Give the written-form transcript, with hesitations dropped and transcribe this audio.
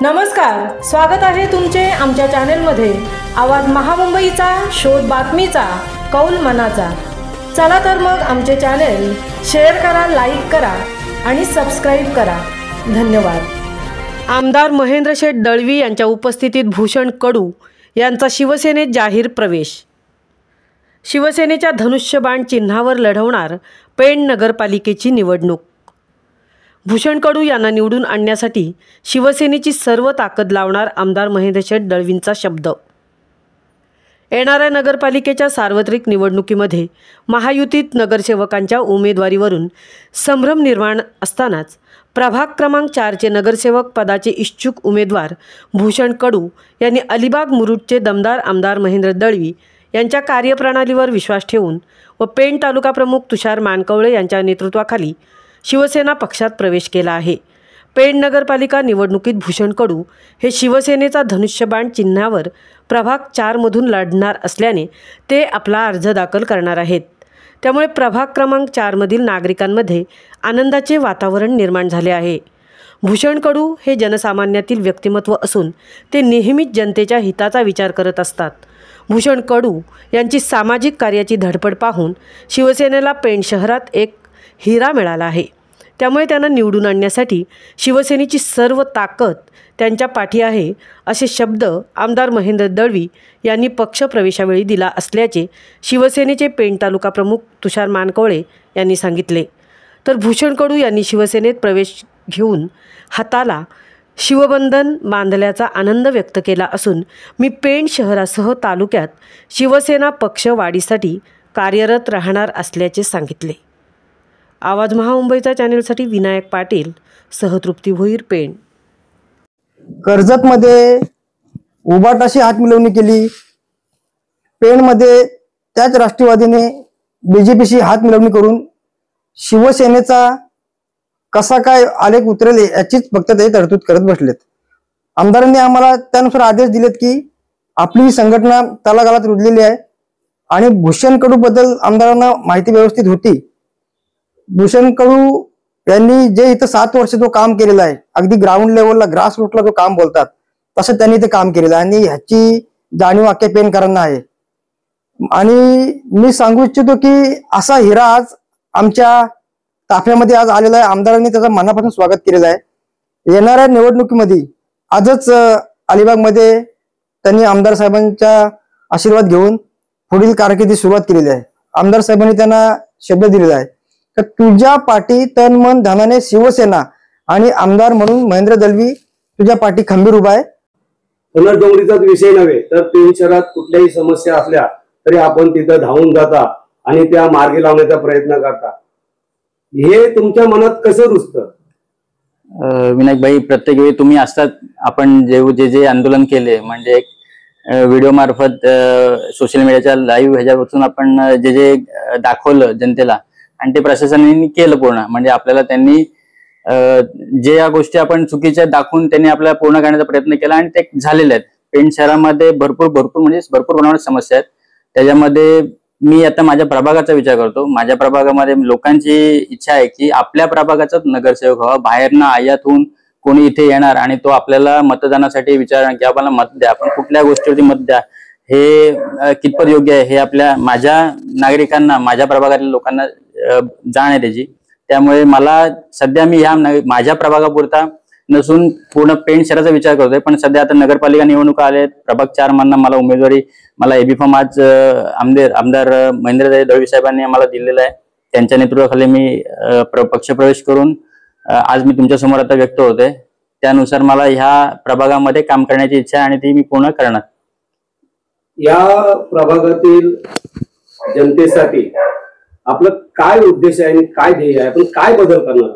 नमस्कार, स्वागत आहे तुमचे आमच्या चॅनेलमध्ये। आवाज महामुंबईचा, शोध बातमीचा, कौल मनाचा। चला तर मग आमचे चॅनेल शेअर करा, लाईक करा आणि सबस्क्राइब करा। धन्यवाद। आमदार महेंद्र शेठ दळवी यांच्या उपस्थितीत भूषण कडू यांचा शिवसेनेत जाहीर प्रवेश। शिवसेनेच्या धनुष्यबाण चिन्हावर लढवणार पेण नगरपालिकेची निवडणूक। भूषण कडू यांना निवडून आणण्यासाठी शिवसेनेची सर्व ताकद लावणार आमदार महेंद्र शेठ दळवींचा शब्द। येणाऱ्या नगरपालिकेच्या सार्वत्रिक निवडणुकीमध्ये महायुतीत नगरसेवकांच्या उमेदवारीवरून संभ्रम निर्माण असतानाच प्रभाग क्रमांक 4चे नगरसेवक पदाचे इच्छुक उमेदवार भूषण कडू यांनी अलिबाग मुरुडचे दमदार आमदार महेंद्र दळवी यांच्या कार्यप्रणालीवर विश्वास ठेवून व पेण तालुका प्रमुख तुषार मानकवळे यांच्या नेतृत्वाखाली शिवसेना पक्षात प्रवेश केला आहे। पेण नगरपालिका निवडणुकीत भूषण कडू हे शिवसेनेचा धनुष्यबाण चिन्हावर प्रभाग 4मधून लढणार असल्याने ते आपला अर्ज दाखल करणार आहेत। त्यामुळे प्रभाग क्रमांक 4मधील नागरिकांमध्ये आनंदाचे वातावरण निर्माण झाले आहे। भूषण कडू हे जनसामान्यातील व्यक्तिमत्व असून ते नेहमीच जनतेच्या हिताचा विचार करत असतात। भूषण कडू यांची सामाजिक कार्याची धडपड पाहून शिवसेनेला पेण शहरात एक हिरा मिळाला आहे। त्यामुळे त्यांना निवडून आणण्यासाठी शिवसेनेची सर्व ताकद त्यांच्या पाठी आहे, असे शब्द आमदार महेंद्र दळवी यांनी पक्षप्रवेशावेळी दिला असल्याचे शिवसेनेचे पेण तालुका प्रमुख तुषार मानकवळे यांनी सांगितले। तर भूषण कडू यांनी शिवसेनेत प्रवेश घेऊन हाताला शिवबंधन बांधल्याचा आनंद व्यक्त केला असून मी पेण शहरासह तालुक्यात शिवसेना पक्ष वाढीसाठी कार्यरत राहणार असल्याचे सांगितले। आवाज महामुंबईचा चॅनेलसाठी विनायक पाटील, सहतृप्ती भोईर, पेण। कर्जतमध्ये उभाटाशी हातमिळवणी केली, पेणमध्ये त्याच राष्ट्रवादीने बीजेपीशी हातमिळवणी करून शिवसेनेचा कसा काय आलेख उतरेल याचीच फक्त ते तरतूद करत बसलेत। आमदारांनी आम्हाला त्यानुसार आदेश दिलेत की आपली ही संघटना तळागाळात रुजलेली आहे आणि भूषण कडू बद्दल आमदारांना माहिती व्यवस्थित होती। भूषण कडू यांनी जे इथं 7 वर्ष जो काम केलेलं आहे, अगदी ग्राउंड लेवलला, ग्रास रूटला जो काम बोलतात तसं त्यांनी ते काम केलेलं आहे आणि ह्याची जाणीव अख्ख्या पेणकरांना आहे। आणि मी सांगू इच्छितो की असा हिरा आज आमच्या ताफ्यामध्ये आज आलेला आहे। आमदारांनी त्याचं मनापासून स्वागत केलेलं आहे। येणाऱ्या निवडणुकीमध्ये आजच अलिबागमध्ये त्यांनी आमदार साहेबांचा आशीर्वाद घेऊन पुढील कारकिर्दीची सुरुवात केलेली आहे। आमदार साहेबांनी त्यांना शब्द दिलेला आहे तर तुझ्या पाठी तन मन धनाने शिवसेना आणि आमदार म्हणून महेंद्र दळवी तुझ्या पाठी खंबीर उभा आहे। डोंगरीचाच विषय नव्हे तर पेण शहरात कुठल्याही समस्या असल्या तरी आपण तिथं धावून जाता आणि त्या मार्गी लावण्याचा प्रयत्न करता। हे तुमच्या मनात कसं रुजतं? विनायक भाई, प्रत्येक वेळी तुम्ही असतात, आपण जे आंदोलन केले म्हणजे व्हिडिओ मार्फत सोशल मीडियाच्या लाईव्ह ह्याच्यापासून आपण जे दाखवलं जनतेला आणि ते प्रशासनाने केलं पूर्ण, म्हणजे आपल्याला त्यांनी जे या गोष्टी आपण चुकीच्या दाखवून त्यांनी आपल्याला पूर्ण करण्याचा प्रयत्न केला आणि ते झालेले आहेत। पेण शहरामध्ये भरपूर प्रमाणात समस्या आहेत। त्याच्यामध्ये मी आता माझ्या प्रभागाचा विचार करतो। माझ्या प्रभागामध्ये लोकांची इच्छा आहे की आपल्या प्रभागाचाच नगरसेवक व्हावा, बाहेरनं आयात होऊन कोणी इथे येणार आणि तो आपल्याला मतदानासाठी विचारणार की आपल्याला मत द्या, आपण कुठल्या गोष्टीवरती मत द्या, हे कितपत योग्य आहे हे माझ्या नागरिकांना, माझ्या प्रभागातल्या लोकांना जाण आहे त्याची। त्यामुळे मला सध्या मी ह्या माझ्या प्रभागापुरता नसून पूर्ण पेण शहराचा विचार करतोय। पण सध्या आता नगरपालिका निवडणुका आल्या आहेत, प्रभाग 4 मधनं मला उमेदवारी, मला एबी फॉर्म आज आमदार महेंद्र दळवी साहेबांनी आम्हाला दिलेला आहे। त्यांच्या नेतृत्वाखाली मी पक्षप्रवेश करून आज मी तुमच्या समोर आता व्यक्त होतोय। त्यानुसार मला ह्या प्रभागामध्ये काम करण्याची इच्छा आहे आणि ती मी पूर्ण करणार। या प्रभागातील जनतेसाठी आपलं काय उद्देश आहे आणि काय ध्येय आहे, आपण काय बदल करणार?